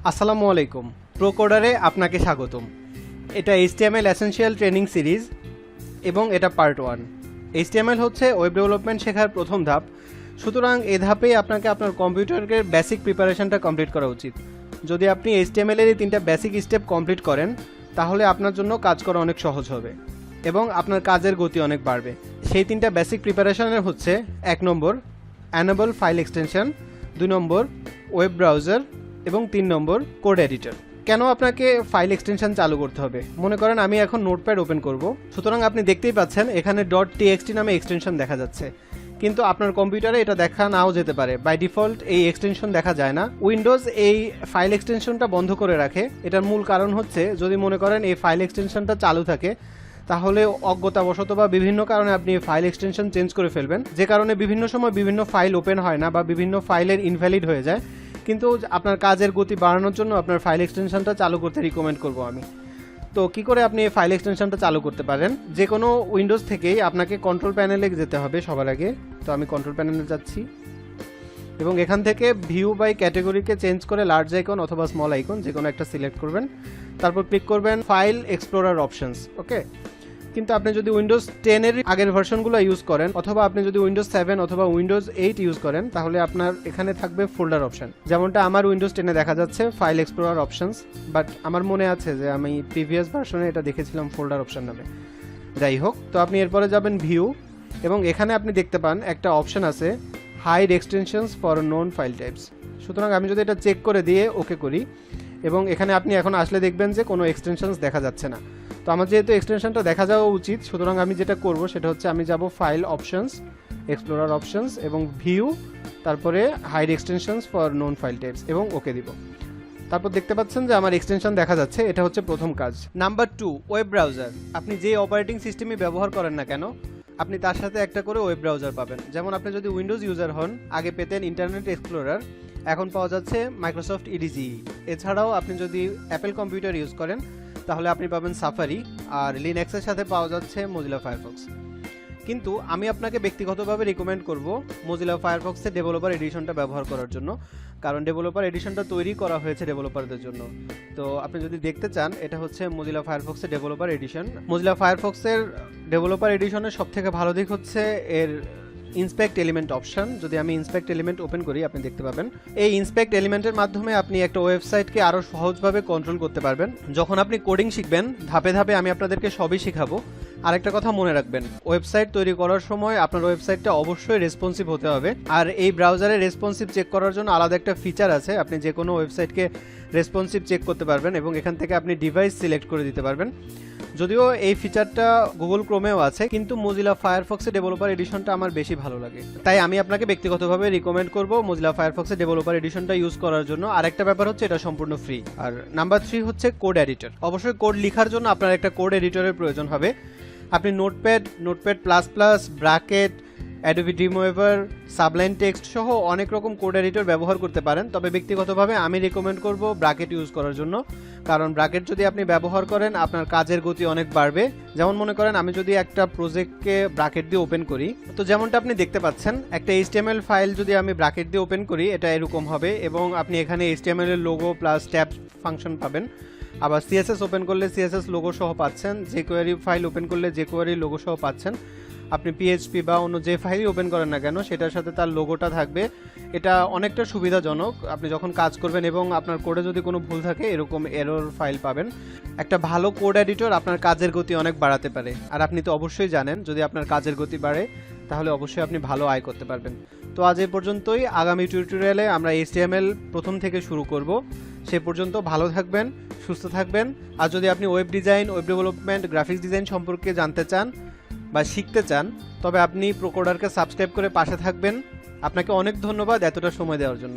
আসসালামু আলাইকুম, প্রোকোডারে আপনাকে স্বাগতম। এটা HTML এসেনশিয়াল ট্রেনিং সিরিজ এবং এটা পার্ট 1। HTML হচ্ছে ওয়েব ডেভেলপমেন্ট শেখার প্রথম ধাপ, সুতরাং এই ধাপেই আপনাকে আপনার কম্পিউটারের বেসিক প্রিপারেশনটা কমপ্লিট করা উচিত। যদি আপনি HTML এর এই 3টা বেসিক স্টেপ কমপ্লিট করেন তাহলে আপনার জন্য কাজ করা অনেক সহজ হবে এবং আপনার কাজের গতি অনেক বাড়বে। সেই 3টা বেসিক প্রিপারেশনের হচ্ছে 1 নম্বর অ্যানেবল ফাইল এক্সটেনশন, 2 নম্বর ওয়েব ব্রাউজার এবং 3 নম্বর কোড এডিটর। কেন আপনাকে ফাইল এক্সটেনশন চালু করতে হবে? মনে করেন আমি এখন নোটপ্যাড ওপেন করব, সুতরাং আপনি দেখতেই পাচ্ছেন এখানে .txt নামে এক্সটেনশন দেখা যাচ্ছে, কিন্তু আপনার কম্পিউটারে এটা দেখা নাও যেতে পারে। বাই ডিফল্ট এই এক্সটেনশন দেখা যায় না। উইন্ডোজ এই ফাইল এক্সটেনশনটা বন্ধ করে রাখে। এটার মূল কারণ হচ্ছে যদি মনে করেন এই ফাইল এক্সটেনশনটা চালু থাকে তাহলে অজ্ঞতাবশত বা বিভিন্ন কারণে আপনি ফাইল এক্সটেনশন চেঞ্জ করে ফেলবেন, যে কারণে বিভিন্ন সময় বিভিন্ন ফাইল ওপেন হয় না বা বিভিন্ন ফাইলের ইনভ্যালিড হয়ে যায়। কিন্তু আপনার কাজের গতি বাড়ানোর জন্য আপনার ফাইল এক্সটেনশনটা চালু করতে রিকমেন্ড করব আমি। তো কি করে আপনি এই ফাইল এক্সটেনশনটা চালু করতে পারেন? যে কোনো উইন্ডোজ থেকেই আপনাকে কন্ট্রোল প্যানেলে যেতে হবে সবার আগে। তো আমি কন্ট্রোল প্যানেলে যাচ্ছি এবং এখান থেকে ভিউ বাই ক্যাটাগরিকে চেঞ্জ করে লার্জ আইকন অথবা স্মল আইকন যে কোনো একটা সিলেক্ট করবেন, তারপর ক্লিক করবেন ফাইল এক্সপ্লোরার অপশনস। ওকে, কিন্তু আপনি যদি উইন্ডোজ 10 এর আগের ভার্সনগুলো ইউজ করেন অথবা আপনি যদি উইন্ডোজ 7 অথবা উইন্ডোজ 8 ইউজ করেন তাহলে আপনার এখানে থাকবে ফোল্ডার অপশন, যেমনটা আমার উইন্ডোজ 10 এ দেখা যাচ্ছে ফাইল এক্সপ্লোরার অপশনস। বাট আমার মনে আছে যে আমি প্রিভিয়াস ভার্সনে এটা দেখেছিলাম ফোল্ডার অপশন নামে। যাই হোক, তো আপনি এরপরে যাবেন ভিউ এবং এখানে আপনি দেখতে পান একটা অপশন আছে hide extensions for known file types. সুতরাং আমি যদি এটা চেক করে দিয়ে ওকে করি এবং এখানে আপনি এখন আসলে দেখবেন যে কোনো এক্সটেনশনস দেখা যাচ্ছে না। তো আমার যেহেতু এক্সটেনশনটা দেখা যাওয়া উচিত, সুতরাং আমি যেটা করব সেটা হচ্ছে আমি যাব ফাইল অপশনস, এক্সপ্লোরার অপশনস এবং ভিউ, তারপরে hide extensions for known file types এবং ওকে দিব। তারপর দেখতে পাচ্ছেন যে আমার এক্সটেনশন দেখা যাচ্ছে। এটা হচ্ছে প্রথম কাজ। Number 2, web browser. আপনি যে অপারেটিং সিস্টেমই ব্যবহার করেন না কেন আপনি তার সাথে একটা করে ওয়েব ব্রাউজার পাবেন। যেমন আপনি যদি উইন্ডোজ ইউজার হন, আগে পেতেন ইন্টারনেট এক্সপ্লোরার, এখন পাওয়া যাচ্ছে মাইক্রোসফট ইডিজি। এছাড়াও আপনি যদি অ্যাপেল কম্পিউটার ইউজ করেন তাহলে আপনি পাবেন সাফারি, আর লিনাক্সের সাথে পাওয়া যাচ্ছে মোজিলা ফায়ারফক্স। কিন্তু আমি আপনাকে ব্যক্তিগতভাবে রিকমেন্ড করব মোজিলা ফায়ারফক্সের ডেভেলপার এডিশনটা ব্যবহার করার জন্য, কারণ ডেভেলপার এডিশনটা তৈরি করা হয়েছে ডেভেলপারদের জন্য। তো আপনি যদি দেখতে চান, এটা হচ্ছে মোজিলা ফায়ারফক্সের ডেভেলপার এডিশন। মোজিলা ফায়ারফক্সের ডেভেলপার এডিশনের সবথেকে ভালো দিক হচ্ছে এর ইন্সপেক্ট এলিমেন্ট অপশন। যদি আমি ইন্সপেক্ট এলিমেন্ট ওপেন করি আপনি দেখতে পাবেন এই ইন্সপেক্ট এলিমেন্টের মাধ্যমে আপনি একটা ওয়েবসাইটকে আরও সহজভাবে কন্ট্রোল করতে পারবেন। যখন আপনি কোডিং শিখবেন ধাপে ধাপে আমি আপনাদেরকে সবই শেখাবো। আরেকটা কথা মনে রাখবেন, ওয়েবসাইট তৈরি করার সময় আপনার ওয়েবসাইটটা অবশ্যই রেসপন্সিভ হতে হবে। আর এই ব্রাউজারে রেসপন্সিভ চেক করার জন্য আলাদা একটা ফিচার আছে, আপনি যে কোনো ওয়েবসাইটকে রেসপন্সিভ চেক করতে পারবেন এবং এখান থেকে আপনি ডিভাইস সিলেক্ট করে দিতে পারবেন। যদিও এই ফিচারটা গুগল ক্রোমেও আছে, কিন্তু মোজিলা ফায়ারফক্সের ডেভেলপার এডিশনটা আমার বেশি ভালো লাগে, তাই আমি আপনাকে ব্যক্তিগতভাবে রিকমেন্ড করব মোজিলা ফায়ারফক্সের ডেভেলপার এডিশনটা ইউজ করার জন্য। আরেকটা ব্যাপার হচ্ছে এটা সম্পূর্ণ ফ্রি। আর নাম্বার 3 হচ্ছে কোড এডিটর। অবশ্যই কোড লেখার জন্য আপনার একটা কোড এডিটরের প্রয়োজন হবে। আপনি Notepad plus plus, bracket, Adobe Dreamweaver, Sublime Text সহ অনেক রকম কোড এডিটর ব্যবহার করতে পারেন, তবে ব্যক্তিগতভাবে আমি রেকমেন্ড করব ব্র্যাকেট ইউজ করার জন্য, কারণ ব্র্যাকেট যদি আপনি ব্যবহার করেন আপনার কাজের গতি অনেক বাড়বে। যেমন মনে করেন আমি যদি একটা প্রজেক্টকে ব্র্যাকেট দিয়ে ওপেন করি, তো যেমনটা আপনি দেখতে পাচ্ছেন একটা HTML ফাইল যদি আমি ব্র্যাকেট দিয়ে ওপেন করি এটা এরকম হবে এবং আপনি এখানে HTML এর লোগো প্লাস ট্যাব ফাংশন পাবেন। আবার CSS ওপেন করলে CSS লোগো সহ পাচ্ছেন, jQuery ফাইল ওপেন করলে jQuery লোগো সহ পাচ্ছেন। আপনি PHP বা অন্য যে ফাইলই ওপেন করেন না কেন সেটার সাথে তার লোগোটা থাকবে। এটা অনেকটা সুবিধাজনক আপনি যখন কাজ করবেন এবং আপনার কোডে যদি কোনো ভুল থাকে এরকম এরর ফাইল পাবেন। একটা ভালো কোড এডিটর আপনার কাজের গতি অনেক বাড়াতে পারে, আর আপনি তো অবশ্যই জানেন যদি আপনার কাজের গতি বাড়ে তাহলে অবশ্যই আপনি ভালো আয় করতে পারবেন। তো আজ এই পর্যন্তই। আগামী টিউটোরিয়ালে আমরা HTML প্রথম থেকে শুরু করব। সে পর্যন্ত ভালো থাকবেন, সুস্থ থাকবেন। আর যদি আপনি web design, web development, graphics design সম্পর্কে জানতে চান বা শিখতে চান তবে আপনি প্রোকোডারকে সাবস্ক্রাইব করে পাশে থাকবেন। আপনাকে অনেক ধন্যবাদ এতটা সময় দেওয়ার জন্য।